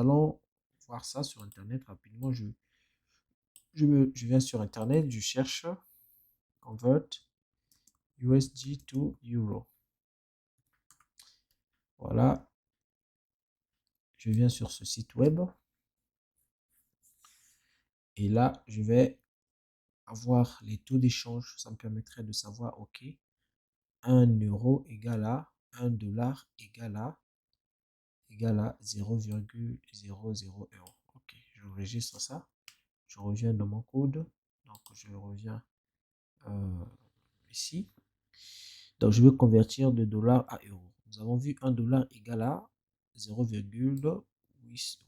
allons voir ça sur Internet rapidement. Je viens sur Internet, je cherche Convert USD to Euro. Voilà, je viens sur ce site web. Et là, je vais avoir les taux d'échange. Ça me permettrait de savoir, OK, 1 euro égale à 1 dollar égale à 0,00 euros. OK, je enregistre ça. Je reviens dans mon code. Donc, je reviens ici. Donc, je vais convertir de dollars à euros. Nous avons vu 1 dollar égale à 0,8.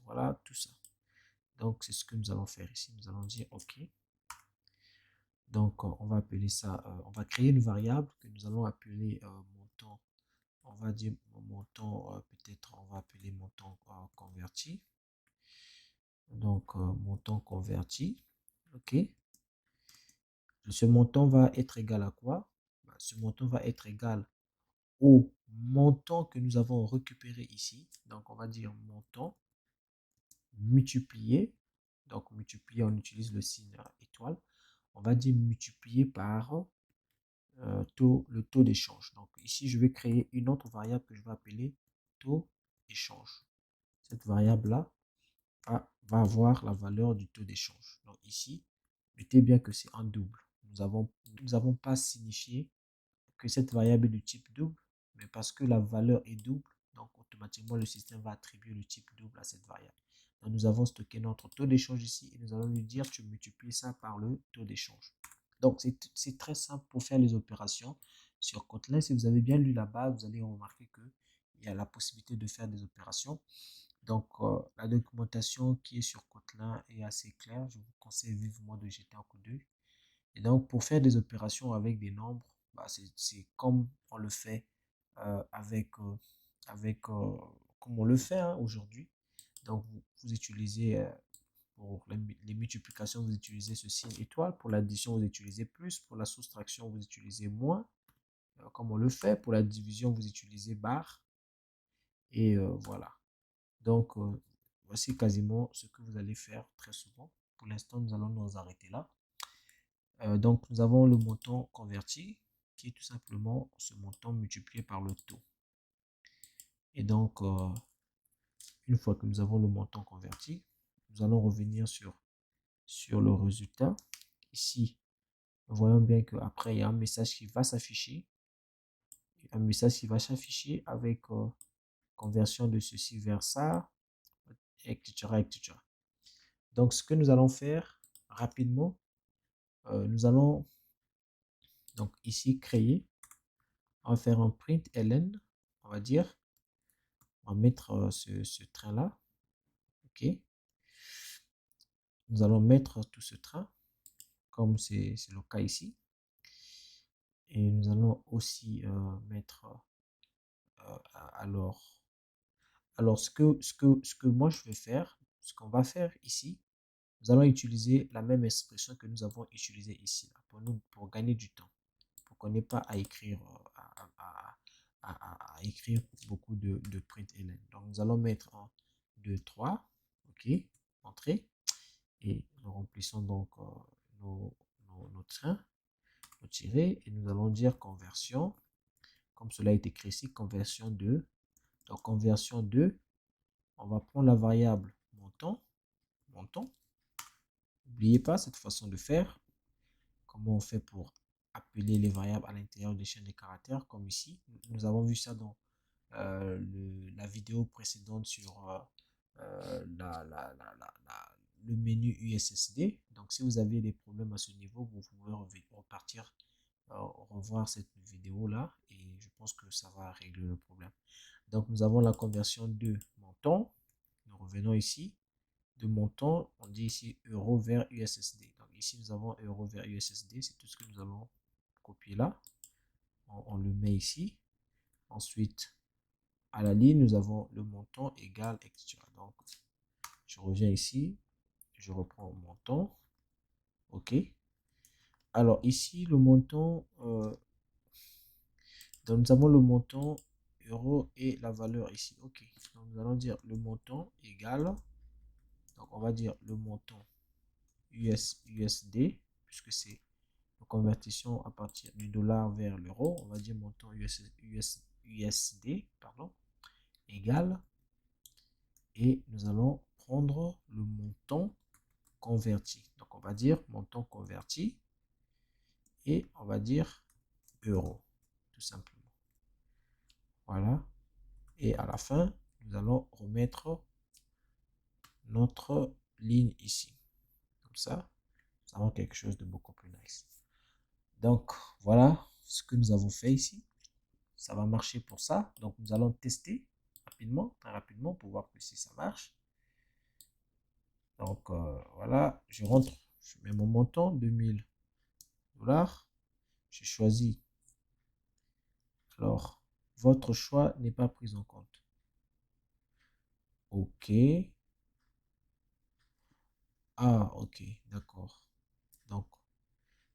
Voilà, tout ça. Donc, c'est ce que nous allons faire ici. Nous allons dire OK. Donc, on va appeler ça, on va créer une variable que nous allons appeler montant. On va dire montant, peut-être on va appeler montant converti. Donc, montant converti. OK. Ce montant va être égal à quoi? Ce montant va être égal au montant que nous avons récupéré ici. Donc, on va dire montant multiplié. Donc, multiplié, on utilise le signe étoile. On va dire multiplié par le taux d'échange. Donc, ici, je vais créer une autre variable que je vais appeler taux d'échange. Cette variable-là va avoir la valeur du taux d'échange. Donc, ici, notez bien que c'est en double. Nous n'avons pas signifié que cette variable est de type double, mais parce que la valeur est double, donc automatiquement le système va attribuer le type double à cette variable. Donc, nous avons stocké notre taux d'échange ici et nous allons lui dire tu multiplies ça par le taux d'échange. Donc c'est très simple pour faire les opérations sur Kotlin. Si vous avez bien lu la base, vous allez remarquer qu'il y a la possibilité de faire des opérations. Donc la documentation qui est sur Kotlin est assez claire. Je vous conseille vivement de jeter un coup d'œil. Et donc, pour faire des opérations avec des nombres, c'est comme on le fait comme on le fait aujourd'hui. Donc, vous utilisez, pour les multiplications, vous utilisez ce signe étoile. Pour l'addition, vous utilisez plus. Pour la soustraction, vous utilisez moins, comme on le fait. Pour la division, vous utilisez barre. Et voilà. Donc, voici quasiment ce que vous allez faire très souvent. Pour l'instant, nous allons nous arrêter là. Donc, nous avons le montant converti qui est tout simplement ce montant multiplié par le taux. Et donc, une fois que nous avons le montant converti, nous allons revenir sur le résultat. Ici, nous voyons bien qu'après, il y a un message qui va s'afficher. Un message qui va s'afficher avec conversion de ceci vers ça, etc., etc. Donc, ce que nous allons faire rapidement, nous allons donc ici créer, on va faire un print ln, on va dire, on va mettre ce train-là, ok. Nous allons mettre tout ce train, comme c'est le cas ici. Et nous allons aussi mettre, alors ce que moi je vais faire, ce qu'on va faire ici, nous allons utiliser la même expression que nous avons utilisée ici, là, pour gagner du temps, pour qu'on n'ait pas à écrire, à écrire beaucoup de print ln. Donc nous allons mettre 1, 2, 3, ok, entrée, et nous remplissons donc nos trains, nos tirés, et nous allons dire conversion, comme cela est écrit ici, conversion 2. Donc conversion 2, on va prendre la variable montant. N'oubliez pas cette façon de faire. Comment on fait pour appeler les variables à l'intérieur des chaînes de caractères, comme ici. Nous avons vu ça dans la vidéo précédente sur le menu USSD. Donc, si vous avez des problèmes à ce niveau, vous pouvez repartir, revoir cette vidéo-là et je pense que ça va régler le problème. Donc, nous avons la conversion de montant. Nous revenons ici. De montant, on dit ici euro vers USSD. Donc, ici, nous avons euro vers USSD. C'est tout ce que nous allons copier là. On le met ici. Ensuite, à la ligne, nous avons le montant égal, etc. Donc, je reviens ici, je reprends le montant. OK. Alors, ici, le montant, donc nous avons le montant euro et la valeur ici. OK. Donc, nous allons dire le montant égal. Donc, on va dire le montant USD, puisque c'est une convertition à partir du dollar vers l'euro. On va dire montant USD, pardon, égal. Et nous allons prendre le montant converti. Donc, on va dire montant converti et on va dire euro, tout simplement. Voilà. Et à la fin, nous allons remettre notre ligne ici. Comme ça, nous avons quelque chose de beaucoup plus nice. Donc, voilà ce que nous avons fait ici. Ça va marcher pour ça. Donc, nous allons tester rapidement, très rapidement, pour voir que si ça marche. Donc, voilà, je rentre, je mets mon montant, 2000 dollars. Je choisis. Alors, votre choix n'est pas pris en compte. OK. Ah, OK, d'accord. Donc,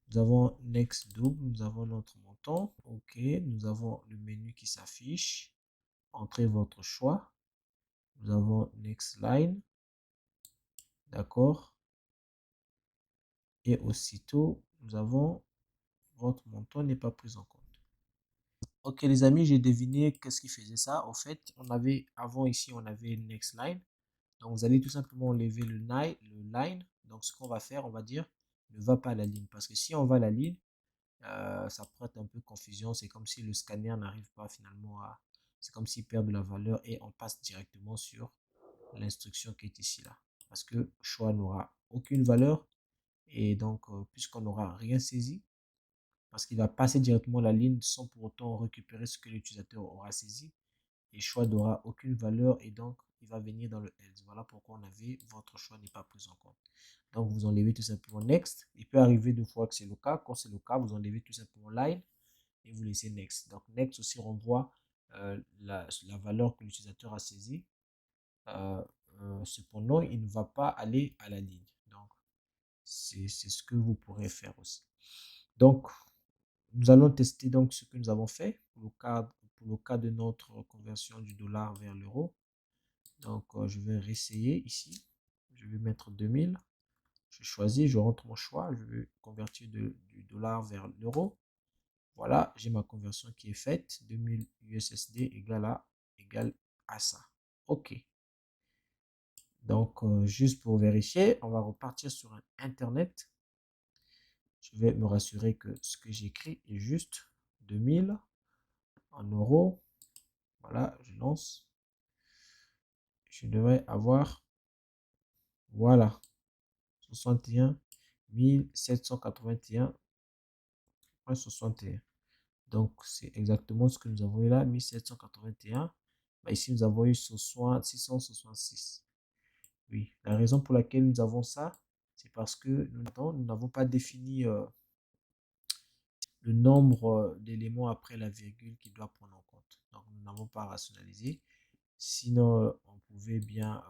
nous avons Next double, nous avons notre montant. OK, nous avons le menu qui s'affiche. Entrez votre choix. Nous avons Next line. D'accord. Et aussitôt, nous avons votre montant n'est pas pris en compte. Ok les amis, j'ai deviné qu'est-ce qui faisait ça. En fait, on avait avant ici, on avait Next line. Donc vous allez tout simplement enlever le line. Donc ce qu'on va faire, on va dire ne va pas à la ligne. Parce que si on va à la ligne, ça prête un peu confusion. C'est comme si le scanner n'arrive pas finalement à... C'est comme s'il perd de la valeur et on passe directement sur l'instruction qui est ici là. Parce que choix n'aura aucune valeur. Et donc, puisqu'on n'aura rien saisi, parce qu'il va passer directement la ligne sans pour autant récupérer ce que l'utilisateur aura saisi, et choix n'aura aucune valeur et donc il va venir dans le else. Voilà pourquoi on avait votre choix n'est pas pris en compte. Donc vous enlevez tout simplement next. Il peut arriver deux fois que c'est le cas. Quand c'est le cas, vous enlevez tout simplement line et vous laissez next. Donc next aussi renvoie la valeur que l'utilisateur a saisie. Cependant, il ne va pas aller à la ligne. Donc c'est ce que vous pourrez faire aussi. Donc nous allons tester donc ce que nous avons fait pour le cas de notre conversion du dollar vers l'euro. Donc, je vais réessayer ici. Je vais mettre 2000. Je choisis, je rentre mon choix. Je vais convertir du dollar vers l'euro. Voilà, j'ai ma conversion qui est faite. 2000 USSD égale à ça. OK. Donc, juste pour vérifier, on va repartir sur Internet. Je vais me rassurer que ce que j'écris est juste. 2000 en euros. Voilà, je lance. Je devrais avoir, voilà, 61 781,61. Donc, c'est exactement ce que nous avons eu là, 1781. Bah, ici, nous avons eu 666. Oui, la raison pour laquelle nous avons ça, c'est parce que nous n'avons pas défini le nombre d'éléments après la virgule qu'il doit prendre en compte. Donc, nous n'avons pas rationalisé. Sinon, on pouvait bien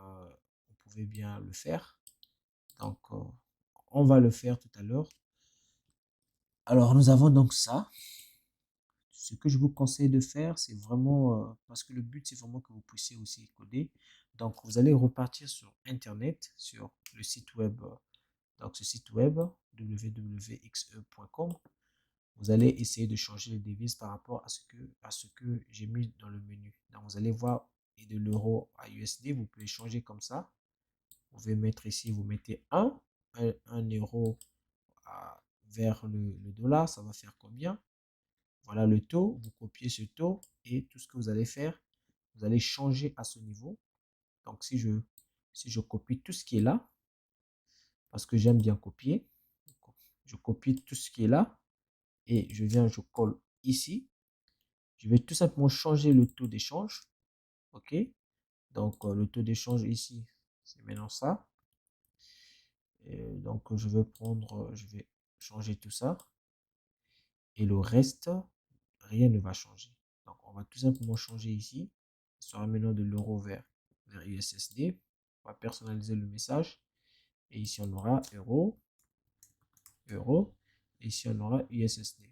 le faire. Donc, on va le faire tout à l'heure. Alors, nous avons donc ça. Ce que je vous conseille de faire, c'est vraiment, parce que le but, c'est vraiment que vous puissiez aussi coder. Donc, vous allez repartir sur Internet, sur le site web, donc ce site web, www.xe.com. Vous allez essayer de changer les devises par rapport à ce que j'ai mis dans le menu. Donc, vous allez voir, et de l'euro à USD, vous pouvez changer comme ça. Vous pouvez mettre ici, vous mettez 1 euro vers le dollar, ça va faire combien? Voilà le taux, vous copiez ce taux et tout ce que vous allez faire, vous allez changer à ce niveau. Donc si je copie tout ce qui est là, parce que j'aime bien copier, je copie tout ce qui est là et je colle ici. Je vais tout simplement changer le taux d'échange. OK? Donc le taux d'échange ici, c'est maintenant ça. Et donc je vais changer tout ça. Et le reste, rien ne va changer. Donc, on va tout simplement changer ici. Ça sera maintenant de l'euro vers USSD. On va personnaliser le message. Et ici, on aura euro, euro. Et ici, on aura USSD.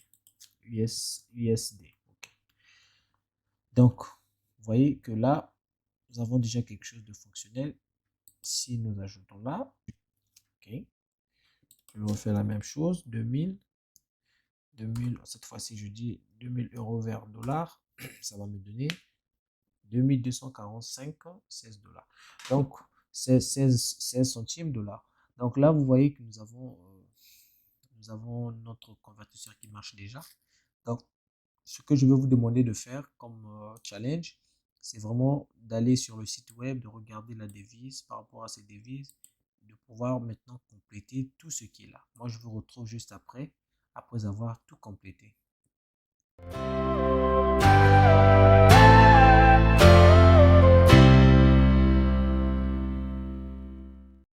USD. Okay. Donc, voyez que là, nous avons déjà quelque chose de fonctionnel. Si nous ajoutons là, ok, je vais refaire la même chose, 2000, cette fois-ci, je dis 2000 euros vers dollars, ça va me donner 2245, 16 dollars. Donc, c'est 16 centimes dollars. Donc là, vous voyez que nous avons notre convertisseur qui marche déjà. Donc, ce que je vais vous demander de faire comme challenge, c'est vraiment d'aller sur le site web, de regarder la devise par rapport à ces devises, de pouvoir maintenant compléter tout ce qui est là. Moi, je vous retrouve juste après avoir tout complété.